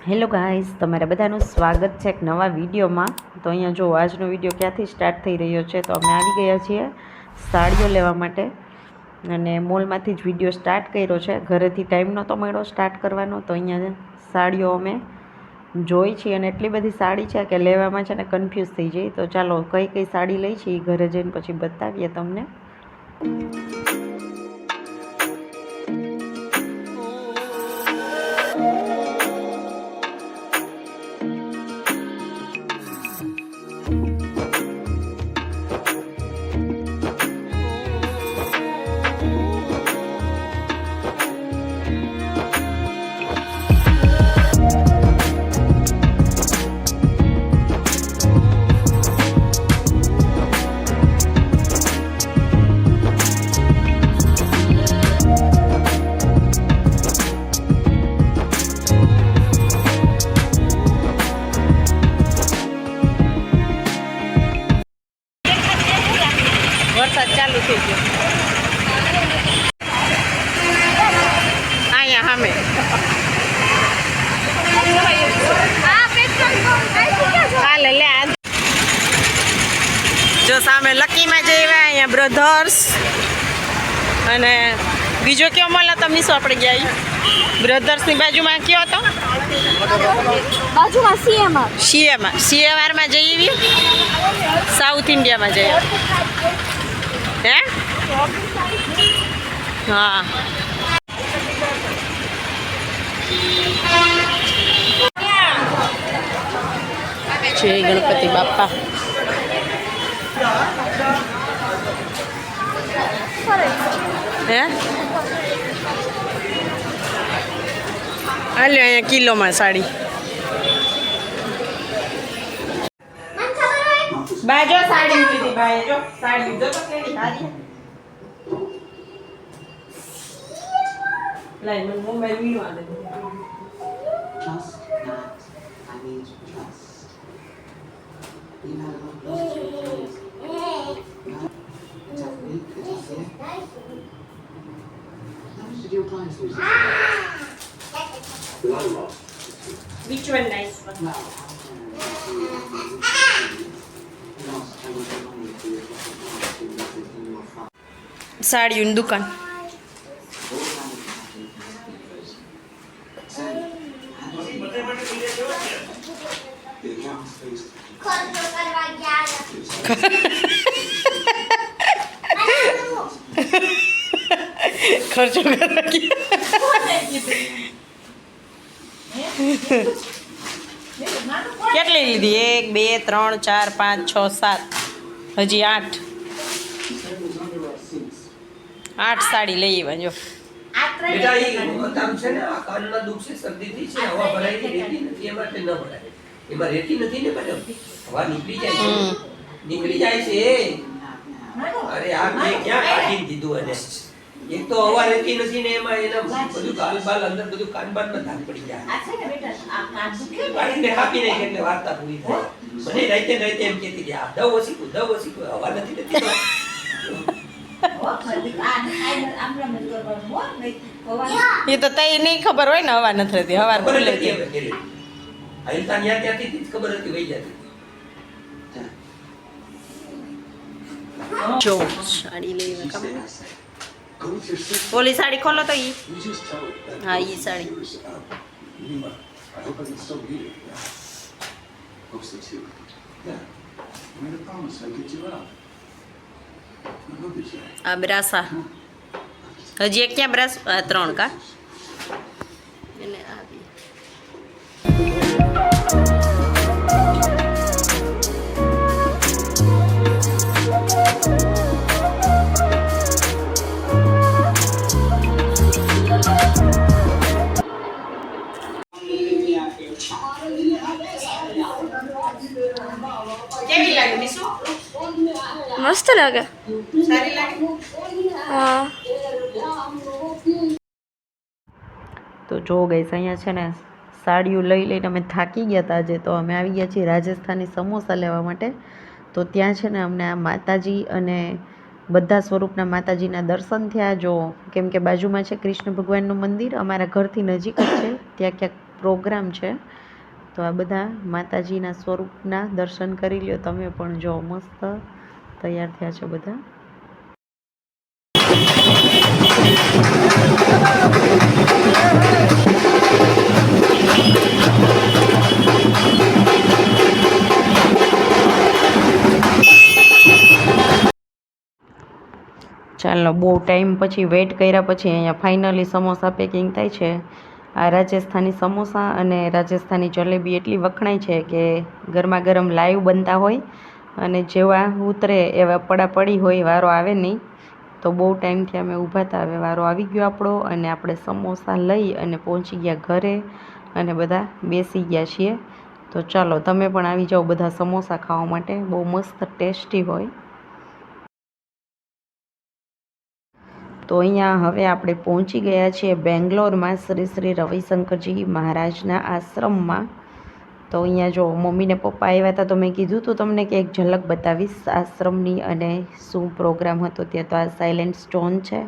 Hello guys, તમારા બધાનું સ્વાગત છે એક નવા વિડીયોમાં। તો અહીંયા જો આજનો વિડીયો ક્યાંથી સ્ટાર્ટ થઈ રહ્યો છે, તો અમે આવી ગયા છીએ સાડીઓ લેવા માટે અને મોલમાંથી જ વિડીયો સ્ટાર્ટ કર્યો છે। ઘરેથી ટાઈમ નહોતો મળ્યો સ્ટાર્ટ કરવાનો, તો અહીંયા સાડીઓ અમે જોઈ છીએ અને એટલી બધી સાડી છે કે લેવામાં છે ને કન્ફ્યુઝ થઈ જાય। તો ચાલો કઈ કઈ સાડી લઈ છે એ ઘરે જઈને પછી બતાવીએ તમને। વરસાદ ચાલુ થઈ ગયો અહીંયા સામે। હાલે લે જો સામે લકીમાં જઈએ, અહીંયા બ્રધર્સ અને બીજો કયો મોલ હતો મીસો આપણે ગયા? બ્રધર્સની બાજુમાં કયો હતો? બાજુમાં સીએમઆરમાં જઈએ, સાઉથ ઇન્ડિયામાં જઈએ। હે હા, જય ગણપતિ બાપા। હે હાલે અહીંયા કિલોમાં સાડી બાજો સાડી લીધી ભાઈ, જો સાડી લીધો તો કેવી સારી લાઈ મને મોબાઈલ વીણવા દે। Trust that I need trust. You have lost your place. It's a week, it's a year. How much did your clients lose? Which one nice one? Well, lost how much money for your clients invested in your farm. સાડીઓની દુકાન। ખર્ચો કરવા કેટલી લીધી? 1 2 3 4 5 6 7 હજી 8 સાડી લઈ આવ્યા। જો બેટા એ કામ છે ને, આ કાનમાં દુખ છે, શરદીથી છે, હવા ભરાઈ રહેતી નથી, એ માટે ન ભરાય। એમાં રહેતી નથી ને મેડમ, હવા નીકળી જાય છે, નીકળી જાય છે। અરે આ મેં ક્યાં કાઢી દીધું? અને એક તો હવા રહેતી નથી ને એમાં એના બધું કાનબાલ અંદર બધું કાનબાલમાં ધાક પડી જાય। કાઢીને કાપી નાખી એટલે વાર્તા પૂરી થાય। મને રાતે એમ કહેતી કે આ દવ ઓછી હવા નથી રહેતી એ તો તઈ નહીં ખબર હોય ને, હવા નથી રહેતી, હવા ખુલે છે। આઈલતા ન્યા ત્યાંથી જ ખબર હતી, વહી જતી। જો સાડી લઈ ઓલી સાડી ખોલો તો ઈ, હા ઈ સાડી આ બ્રાસા હજી એક ક્યાં બ્રાસ? 3 કા એને આવી કેવી લાગે મીસુ? મસ્ત લાગે। સારી લાગે? હા। તો જો ગઈસ અહીંયા છે ને સાડીઓ લઈ લઈને અમે થાકી ગયા હતા આજે, તો અમે આવી ગયા છીએ રાજસ્થાની સમોસા લેવા માટે। તો ત્યાં છે ને અમને આ માતાજી અને બધા સ્વરૂપના માતાજીના દર્શન થયા। જો કેમ કે બાજુમાં છે કૃષ્ણ ભગવાનનું મંદિર, અમારા ઘરથી નજીક જ છે, ત્યાં ક્યાંક પ્રોગ્રામ છે. તો આ બધા માતાજીના સ્વરૂપના દર્શન કરી લ્યો તમે પણ. જો મસ્ત તૈયાર થયા છે બધા. ચાલો, બહુ ટાઈમ પછી વેઇટ કર્યા પછી અહીંયા ફાઇનલી સમોસા પેકિંગ થાય છે. આ રાજસ્થાની સમોસા અને રાજસ્થાની જલેબી એટલી વખણાય છે કે ગરમા ગરમ લાઈવ બનતા હોય અને જેવા ઉતરે એવા પડી હોય, વારો આવે નહીં. તો બહુ ટાઈમથી અમે ઊભા હતા, હવે વારો આવી ગયો આપણો અને આપણે સમોસા લઈ અને પહોંચી ગયા ઘરે અને બધા બેસી ગયા છીએ. તો ચાલો તમે પણ આવી જાઓ બધા સમોસા ખાવા માટે, બહુ મસ્ત ટેસ્ટી હોય. તો અહીંયા હવે આપણે પહોંચી ગયા છીએ બેંગ્લોરમાં શ્રી શ્રી રવિશંકરજી મહારાજના આશ્રમમાં. તો અહીંયા જો મમ્મી ને પપ્પા આવ્યા હતા, તો મેં કીધું હતું તમને કે એક ઝલક બતાવીશ આશ્રમની અને શું પ્રોગ્રામ હતો ત્યાં. તો આ સાયલેન્ટ સ્ટોન છે.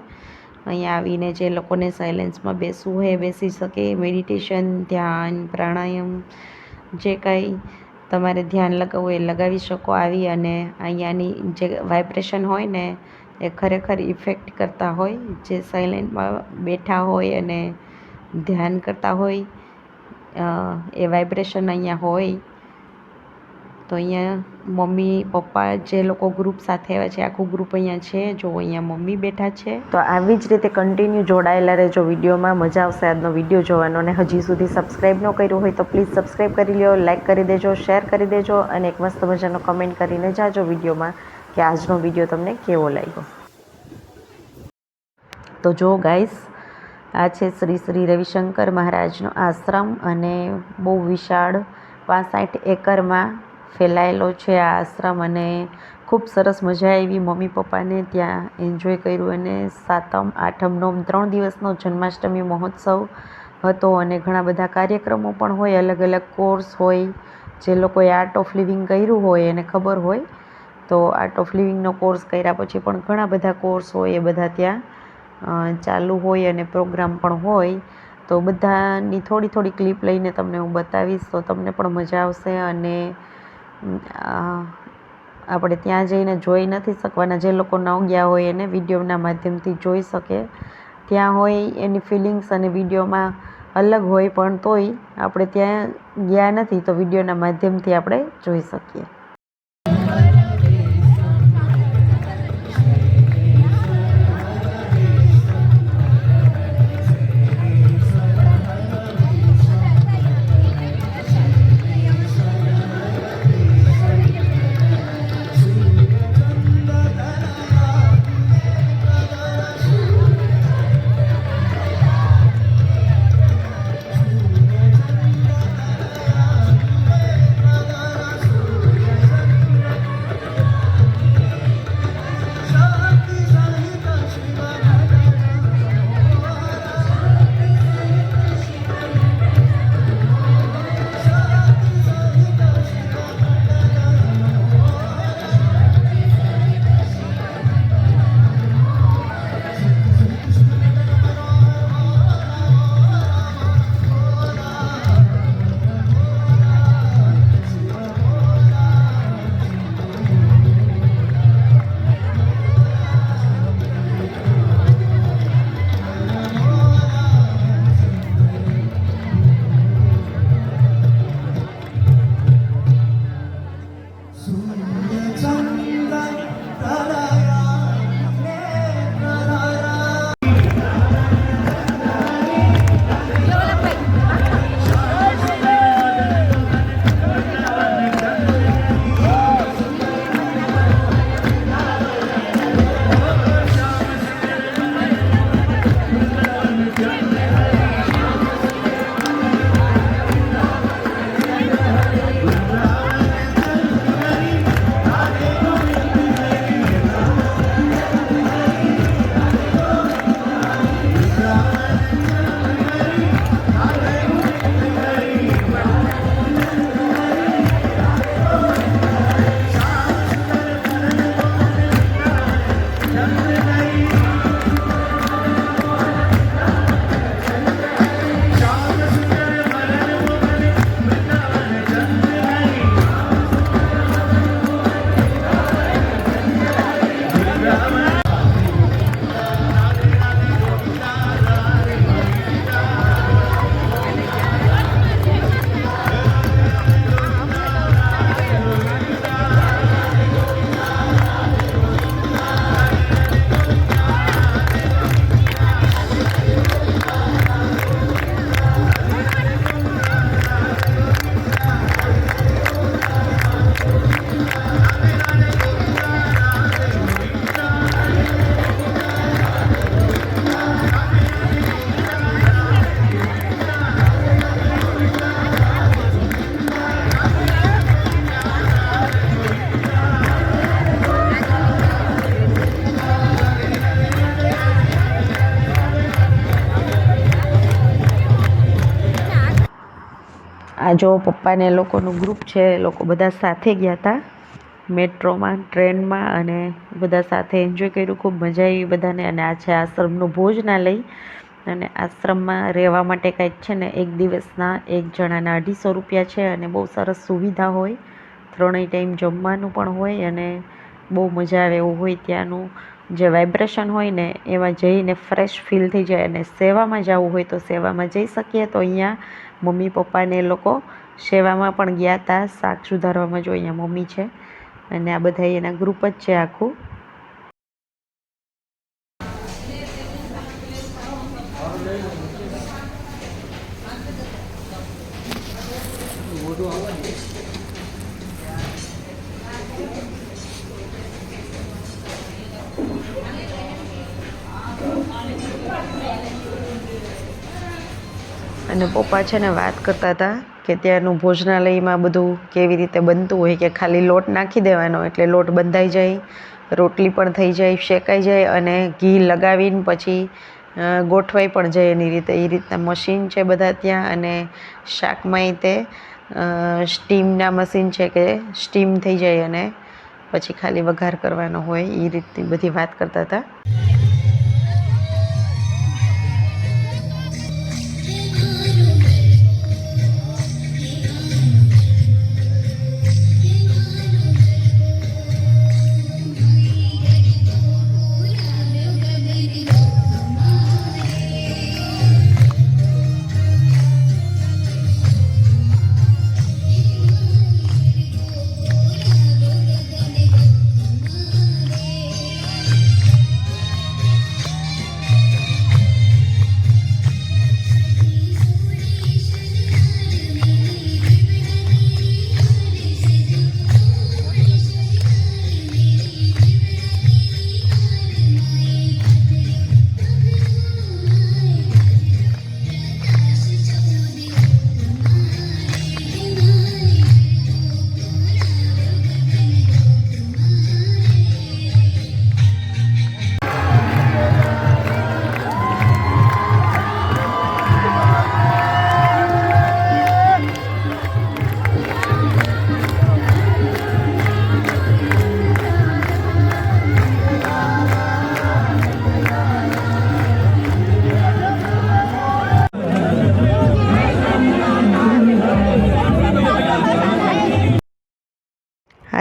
અહીંયા આવીને જે લોકોને સાયલેન્સમાં બેસવું હોય બેસી શકે. મેડિટેશન, ધ્યાન, પ્રાણાયામ, જે કાંઈ તમારે ધ્યાન લગાવવું એ લગાવી શકો આવી. અને અહીંયાની જે વાઇબ્રેશન હોય ને એ ખરેખર ઇફેક્ટ કરતા હોય. જે સાયલેન્ટમાં બેઠા હોય અને ધ્યાન કરતા હોય એ વાઇબ્રેશન અહીંયા હોય. તો અહીંયા મમ્મી પપ્પા જે લોકો ગ્રુપ સાથે આવ્યા છે, આખું ગ્રુપ અહીંયા છે. જો અહીંયા મમ્મી બેઠા છે. તો આવી જ રીતે કન્ટિન્યુ જોડાયેલા રહેજો વિડીયોમાં, મજા આવશે આજનો વિડીયો જોવાનો. અને હજી સુધી સબસ્ક્રાઈબ ન કર્યું હોય તો પ્લીઝ સબસ્ક્રાઈબ કરી લો, લાઇક કરી દેજો, શેર કરી દેજો અને એક મસ્ત મજાનો કમેન્ટ કરીને જાજો વિડીયોમાં કે આજનો વિડીયો તમને કેવો લાગ્યો. તો જો ગાઈસ, આ છે શ્રી શ્રી રવિશંકર મહારાજનો આશ્રમ અને બહુ વિશાળ 65 એકરમાં ફેલાયેલો છે આ આશ્રમ. અને ખૂબ સરસ મજા આવી મમ્મી પપ્પાને ત્યાં એન્જોય કર્યું. અને 7મ 8મ 9મ 3 દિવસનો જન્માષ્ટમી મહોત્સવ હતો અને ઘણા બધા કાર્યક્રમો પણ હોય, અલગ અલગ કોર્સ હોય. જે લોકોએ આર્ટ ઓફ લિવિંગ કર્યું હોય એને ખબર હોય. તો આર્ટ ઓફ લિવિંગનો કોર્સ કર્યા પછી પણ ઘણા બધા કોર્સ હોય, એ બધા ત્યાં ચાલુ હોય અને પ્રોગ્રામ પણ હોય. તો બધાની થોડી થોડી ક્લિપ લઈને તમને હું બતાવીશ, તો તમને પણ મજા આવશે. અને આપણે ત્યાં જઈને જોઈ નથી શકવાના, જે લોકો ન ગયા હોય એને વિડીયોના માધ્યમથી જોઈ શકે. ત્યાં હોય એની ફિલિંગ્સ અને વિડીયોમાં અલગ હોય, પણ તોય આપણે ત્યાં ગયા નથી તો વિડીયોના માધ્યમથી આપણે જોઈ શકીએ. આ જો પપ્પાને લોકોનું ગ્રુપ છે, લોકો બધા સાથે ગયા હતા મેટ્રોમાં, ટ્રેનમાં, અને બધા સાથે એન્જોય કર્યું. ખૂબ મજા આવી બધાને. અને આ છે આશ્રમનું ભોજનાલય. અને આશ્રમમાં રહેવા માટે કંઈક છે ને એક દિવસના એક જણાના 250 રૂપિયા છે. અને બહુ સરસ સુવિધા હોય, 3 ટાઈમ જમવાનું પણ હોય, અને બહુ મજા આવે એવું હોય. ત્યાંનું જે વાઇબ્રેશન હોય ને એમાં જઈને ફ્રેશ ફીલ થઈ જાય. અને સેવામાં જવું હોય તો સેવામાં જઈ શકીએ. તો અહીંયા મમ્મી પપ્પાને એ લોકો સેવામાં પણ ગયા હતા, શાક સુધારવામાં. જો અહીંયા મમ્મી છે અને આ બધા એના ગ્રુપ જ છે આખું. અને પપ્પા છે ને વાત કરતા હતા કે ત્યાંનું ભોજનાલયમાં બધું કેવી રીતે બનતું હોય, કે ખાલી લોટ નાખી દેવાનો એટલે લોટ બંધાઈ જાય, રોટલી પણ થઈ જાય, શેકાઈ જાય, અને ઘી લગાવીને પછી ગોઠવાઈ પણ જાય એની રીતે. એ રીતના મશીન છે બધા ત્યાં. અને શાકમાંય તે સ્ટીમના મશીન છે કે સ્ટીમ થઈ જાય અને પછી ખાલી વઘાર કરવાનો હોય. એ રીતની બધી વાત કરતા હતા.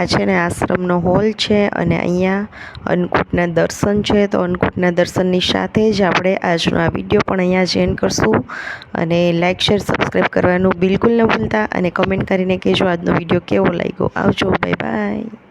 આ છે ને આશ્રમનો હોલ છે. અને અહીંયા અન્નકૂટના દર્શન છે. તો અન્નકૂટના દર્શનની સાથે જ આપણે આજનો આ વિડીયો પણ અહીંયા જ એન્ડ કરશું. અને લાઇક, શેર, સબસ્ક્રાઈબ કરવાનું બિલકુલ ન ભૂલતા. અને કમેન્ટ કરીને કહેજો આજનો વિડીયો કેવો લાગ્યો. આવજો, બાય બાય.